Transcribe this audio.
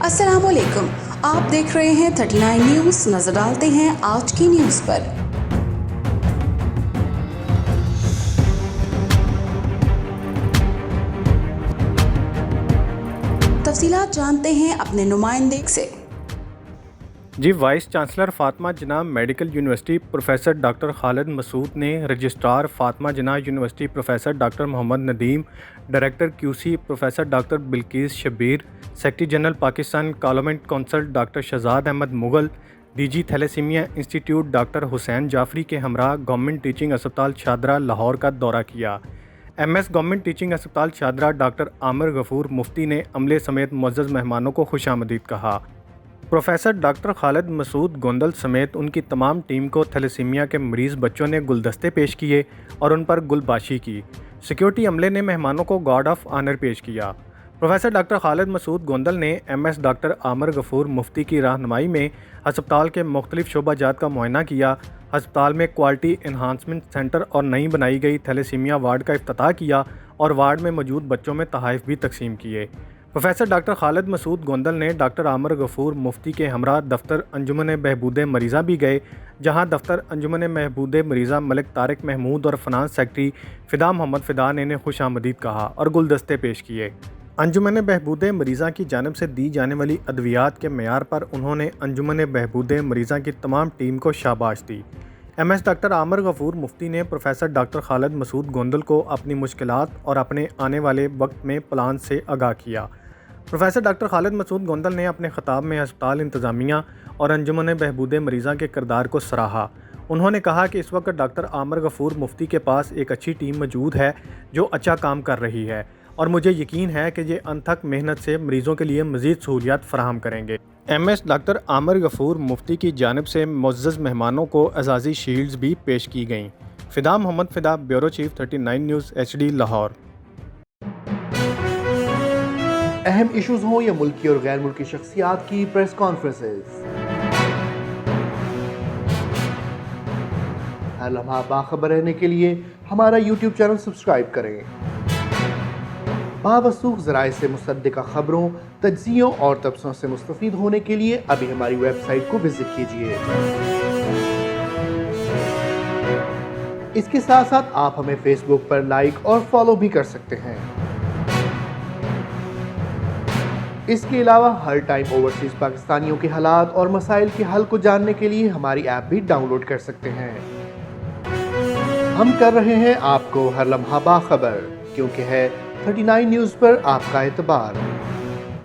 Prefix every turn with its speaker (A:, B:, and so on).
A: अस्सलाम वालेकुम, आप देख रहे हैं 39 न्यूज़। नजर डालते हैं आज की न्यूज़ पर। तफसीलात जानते हैं अपने नुमाइंदे से।
B: जी, vice chancellor Fatima Jinnah medical university professor doctor Khalid Masood ने registrar Fatima Jinnah university professor doctor Mohammad Nadeem, director QC professor doctor Bilquis Shabbir, secretary general Pakistan कॉलोमेंट council doctor Shahzad Ahmed Mughal, DG thalassemia institute doctor Hussain Jafri के हमरा गवर्नमेंट टीचिंग अस्पताल शादरा लाहौर का दौरा किया। एमएस गवर्नमेंट टीचिंग अस्पताल शादरा डॉक्टर आमिर गफूर मुफ्ती ने अमले समेत मुअज़्ज़ज़ मेहमानों को खुशामदीद कहा। प्रोफेसर डॉक्टर खालिद मसूद गोंदल समेत उनकी तमाम टीम को थैलेसीमिया के मरीज़ बच्चों ने गुलदस्ते पेश किए और उन पर गुलबाशी की। सिक्योरिटी अमले ने मेहमानों को गार्ड ऑफ ऑनर पेश किया। प्रोफेसर डॉक्टर खालिद मसूद गोंदल ने एमएस डॉक्टर आमिर गफूर मुफ्ती की रहनुमाई में अस्पताल के मुख्तलिफ शोबाजात का मुआयना किया। अस्पताल में क्वालिटी इन्हांसमेंट सेंटर और नई बनाई गई थैलेसीमिया वार्ड का इफ्तिताह किया और वार्ड में मौजूद बच्चों में तोहफ़े भी तकसीम किए। प्रोफेसर डॉक्टर खालिद मसूद गोंदल ने डॉक्टर आमिर गफूर मुफ्ती के हमरा दफ्तर अंजुमन बहबूद मरीज़ा भी गए, जहां दफ्तर अंजुमन बहबूद मरीज़ा मलिक तारिक महमूद और फ़िनांस सेक्रेटरी फ़िदा मोहम्मद फ़िदा ने इन्हें खुशामदीद कहा और गुलदस्ते पेश किए। अंजुमन बहबूद मरीज़ा की जानिब से दी जाने वाली अद्वियात के मेयार पर उन्होंने अंजुमन बहबूद मरीज़ा की तमाम टीम को शाबाश दी। एमएस डॉक्टर आमिर गफूर मुफ्ती ने प्रोफेसर डॉक्टर खालिद मसूद गोंदल को अपनी मुश्किलात और अपने आने वाले वक्त में प्लान से आगाह किया। प्रोफेसर डॉक्टर खालिद मसूद गोंदल ने अपने खिताब में अस्पताल इंतज़ामिया और अंजुमन बहबूद मरीज़ा के किरदार को सराहा। उन्होंने कहा कि इस वक्त डॉक्टर आमिर गफूर मुफ्ती के पास एक अच्छी टीम मौजूद है जो अच्छा काम कर रही है और मुझे यकीन है कि ये अनथक मेहनत से मरीज़ों के लिए मज़ीद सहूलियात फराहम करेंगे। एमएस डॉक्टर आमिर गफूर मुफ्ती की जानिब से मुअज़्ज़ज़ मेहमानों को एजाज़ी शील्ड्स भी पेश की गईं। Fida Mohammad Fida, bureau chief 39 news HD Lahore.
C: अहम इश्यूज़ हों या मुल्की और गैर मुल्की शख्सियात की प्रेस कॉन्फ्रेंसेस, हर लम्हा बाखबर रहने के लिए हमारा यूट्यूब चैनल सब्सक्राइब करें। बावसूख ज़राए से मुसद्दिक़ा खबरों, तज्ज़ियों और तबसरों से मुस्तफ़ीद होने के लिए अभी हमारी वेबसाइट को विज़िट कीजिए। इसके साथ साथ आप हमें फेसबुक पर लाइक और फॉलो भी कर सकते हैं। इसके अलावा हर टाइम ओवरसीज़ पाकिस्तानियों के हालात और मसाइल के हल को जानने के लिए हमारी ऐप भी डाउनलोड कर सकते हैं। हम कर रहे हैं आपको हर लम्हा बाखबर, क्योंकि है 39 न्यूज़ पर आपका एतबार।